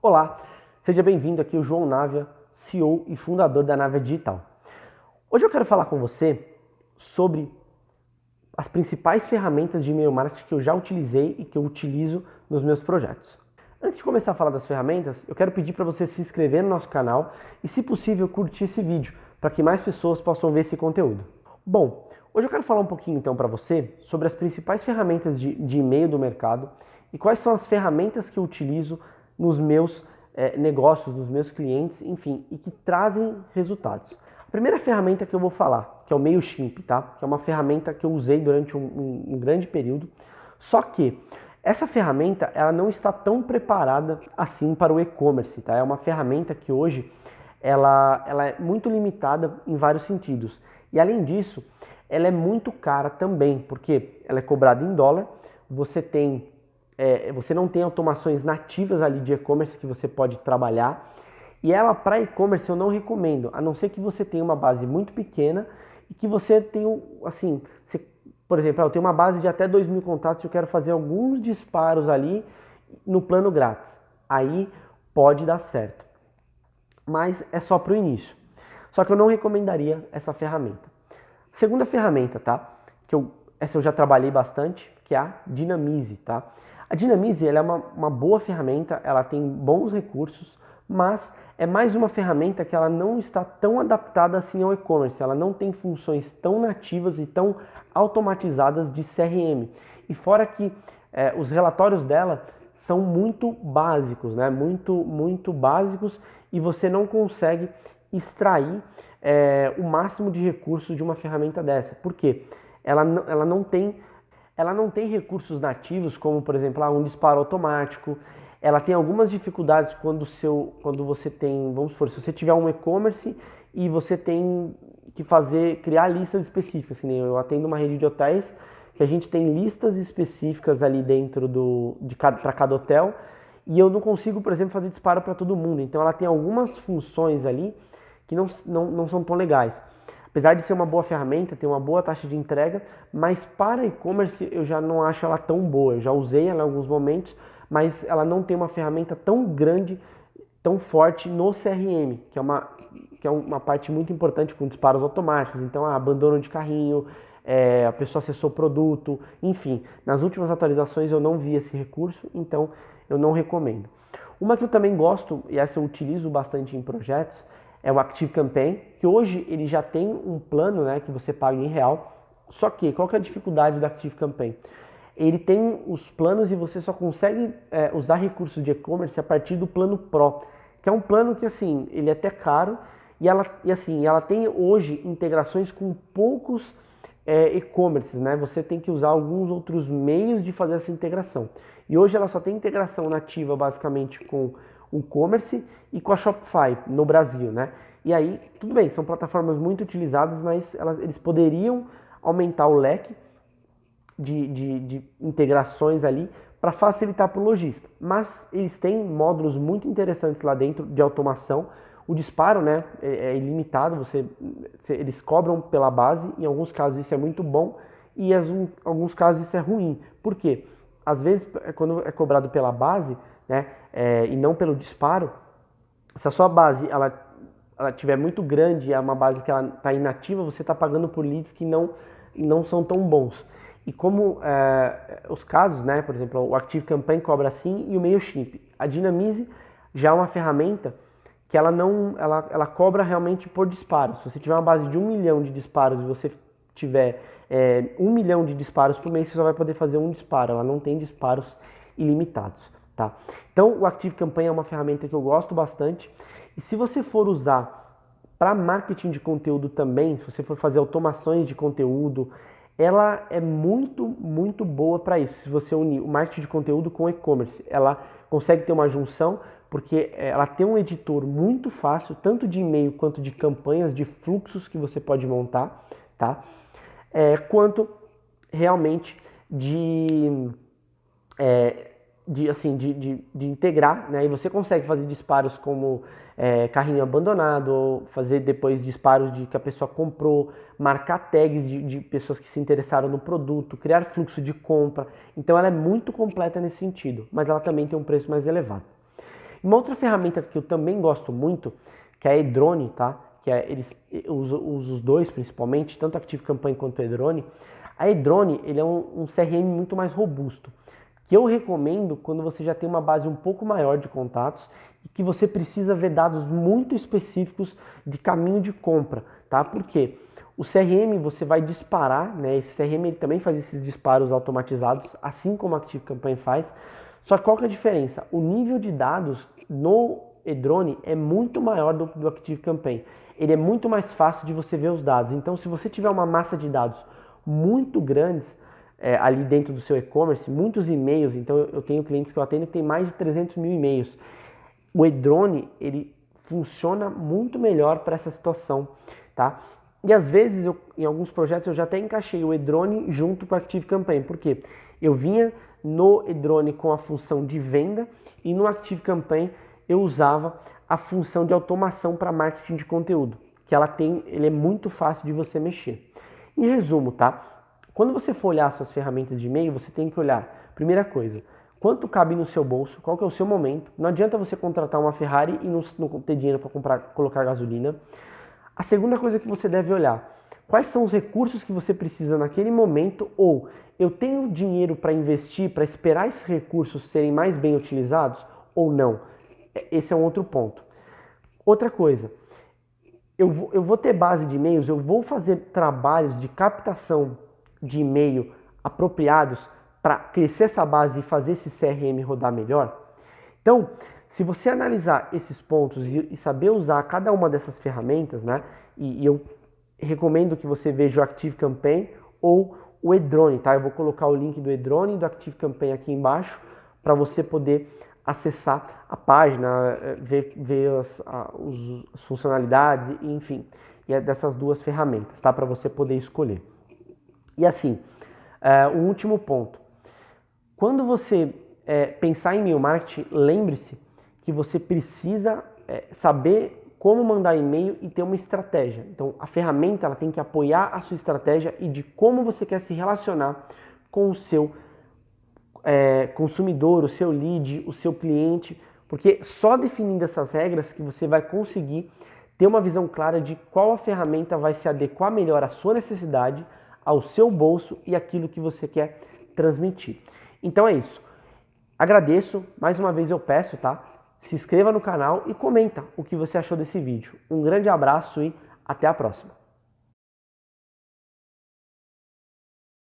Olá, seja bem-vindo aqui o João Navia, CEO e fundador da Navia Digital. Hoje eu quero falar com você sobre as principais ferramentas de e-mail marketing que eu já utilizei e que eu utilizo nos meus projetos. Antes de começar a falar das ferramentas, eu quero pedir para você se inscrever no nosso canal e, se possível, curtir esse vídeo para que mais pessoas possam ver esse conteúdo. Bom, hoje eu quero falar um pouquinho então para você sobre as principais ferramentas de e-mail do mercado e quais são as ferramentas que eu utilizo nos meus negócios, nos meus clientes, enfim, e que trazem resultados. A primeira ferramenta que eu vou falar, que é o MailChimp, tá? Que é uma ferramenta que eu usei durante um grande período, só que essa ferramenta ela não está tão preparada assim para o e-commerce, tá? É uma ferramenta que hoje ela é muito limitada em vários sentidos. E além disso, ela é muito cara também, porque ela é cobrada em dólar, você não tem automações nativas ali de e-commerce que você pode trabalhar. E ela para e-commerce eu não recomendo, a não ser que você tenha uma base muito pequena e que você tenha, assim, por exemplo, eu tenho uma base de até 2.000 contatos e eu quero fazer alguns disparos ali no plano grátis. Aí pode dar certo. Mas é só para o início. Só que eu não recomendaria essa ferramenta. Segunda ferramenta, tá? Essa eu já trabalhei bastante, que é a Dynamize, tá? A Dynamize ela é uma boa ferramenta, ela tem bons recursos, mas é mais uma ferramenta que ela não está tão adaptada assim ao e-commerce, ela não tem funções tão nativas e tão automatizadas de CRM. E fora que os relatórios dela são muito básicos, né? Muito básicos, e você não consegue extrair o máximo de recursos de uma ferramenta dessa. Por quê? Ela não tem recursos nativos, como por exemplo um disparo automático. Ela tem algumas dificuldades quando você tem, vamos supor, se você tiver um e-commerce e você tem que criar listas específicas. Assim, eu atendo uma rede de hotéis que a gente tem listas específicas ali dentro para cada hotel, e eu não consigo, por exemplo, fazer disparo para todo mundo. Então ela tem algumas funções ali que não são tão legais. Apesar de ser uma boa ferramenta, ter uma boa taxa de entrega, mas para e-commerce eu já não acho ela tão boa. Eu já usei ela em alguns momentos, mas ela não tem uma ferramenta tão grande, tão forte no CRM, que é uma parte muito importante com disparos automáticos. Então, abandono de carrinho, a pessoa acessou o produto, enfim. Nas últimas atualizações eu não vi esse recurso, então eu não recomendo. Uma que eu também gosto, e essa eu utilizo bastante em projetos, é o ActiveCampaign, que hoje ele já tem um plano, né, que você paga em real. Só que, qual que é a dificuldade do ActiveCampaign? Ele tem os planos e você só consegue usar recursos de e-commerce a partir do plano Pro, que é um plano que, assim, ele é até caro, e ela tem hoje integrações com poucos e-commerces, né? Você tem que usar alguns outros meios de fazer essa integração. E hoje ela só tem integração nativa, basicamente, com o e-commerce e com a Shopify no Brasil, né? E aí, tudo bem, são plataformas muito utilizadas, mas eles poderiam aumentar o leque de integrações ali para facilitar para o lojista. Mas eles têm módulos muito interessantes lá dentro de automação. O disparo, né, é ilimitado, eles cobram pela base, em alguns casos isso é muito bom e em alguns casos isso é ruim. Por quê? Às vezes, quando é cobrado pela base, né, e não pelo disparo, se a sua base ela tiver muito grande, é uma base que ela está inativa, você está pagando por leads que não são tão bons. E como os casos, né, por exemplo, o ActiveCampaign cobra assim e o MailChimp. A Dynamize já é uma ferramenta que ela cobra realmente por disparos. Se você tiver uma base de 1 milhão de disparos e você tiver 1 milhão de disparos por mês, você só vai poder fazer um disparo. Ela não tem disparos ilimitados, tá? Então o ActiveCampaign é uma ferramenta que eu gosto bastante. E se você for usar para marketing de conteúdo também, se você for fazer automações de conteúdo, ela é muito boa para isso. Se você unir o marketing de conteúdo com o e-commerce, ela consegue ter uma junção, porque ela tem um editor muito fácil, tanto de e-mail quanto de campanhas, de fluxos que você pode montar, tá? Quanto realmente de integrar, né? E você consegue fazer disparos como carrinho abandonado, ou fazer depois disparos de que a pessoa comprou, marcar tags de pessoas que se interessaram no produto, criar fluxo de compra. Então ela é muito completa nesse sentido, mas ela também tem um preço mais elevado. Uma outra ferramenta que eu também gosto muito, que é a Edrone, tá? Que é, eu uso os dois principalmente, tanto a ActiveCampaign quanto a Edrone. A Edrone, ele é um CRM muito mais robusto, que eu recomendo quando você já tem uma base um pouco maior de contatos e que você precisa ver dados muito específicos de caminho de compra, tá? Por quê? O CRM você vai disparar, né? Esse CRM ele também faz esses disparos automatizados, assim como a ActiveCampaign faz. Só que qual que é a diferença? O nível de dados no Edrone é muito maior do ActiveCampaign. Ele é muito mais fácil de você ver os dados. Então, se você tiver uma massa de dados muito grandes ali dentro do seu e-commerce, muitos e-mails, então eu tenho clientes que eu atendo que tem mais de 300 mil e-mails. O Edrone, ele funciona muito melhor para essa situação, tá? E às vezes, em alguns projetos, eu já até encaixei o Edrone junto com a ActiveCampaign. Por quê? Eu vinha no Edrone com a função de venda e no ActiveCampaign eu usava a função de automação para marketing de conteúdo, que ele é muito fácil de você mexer. Em resumo, tá? Quando você for olhar suas ferramentas de e-mail, você tem que olhar, primeira coisa, quanto cabe no seu bolso, qual que é o seu momento. Não adianta você contratar uma Ferrari e não ter dinheiro para colocar gasolina. A segunda coisa que você deve olhar, quais são os recursos que você precisa naquele momento, ou eu tenho dinheiro para investir, para esperar esses recursos serem mais bem utilizados, ou não. Esse é um outro ponto. Outra coisa, eu vou ter base de e-mails, eu vou fazer trabalhos de captação de e-mail apropriados para crescer essa base e fazer esse CRM rodar melhor. Então, se você analisar esses pontos e saber usar cada uma dessas ferramentas, né? E eu recomendo que você veja o ActiveCampaign ou o Edrone, tá? Eu vou colocar o link do Edrone e do ActiveCampaign aqui embaixo para você poder acessar a página, ver as funcionalidades, enfim, e é dessas duas ferramentas, tá? Para você poder escolher. E assim, o último ponto. Quando você pensar em e-mail marketing, lembre-se que você precisa saber como mandar e-mail e ter uma estratégia. Então, a ferramenta ela tem que apoiar a sua estratégia e de como você quer se relacionar com o seu consumidor, o seu lead, o seu cliente, porque só definindo essas regras que você vai conseguir ter uma visão clara de qual a ferramenta vai se adequar melhor à sua necessidade, ao seu bolso e aquilo que você quer transmitir. Então é isso. Agradeço, mais uma vez eu peço, tá? Se inscreva no canal e comenta o que você achou desse vídeo. Um grande abraço e até a próxima.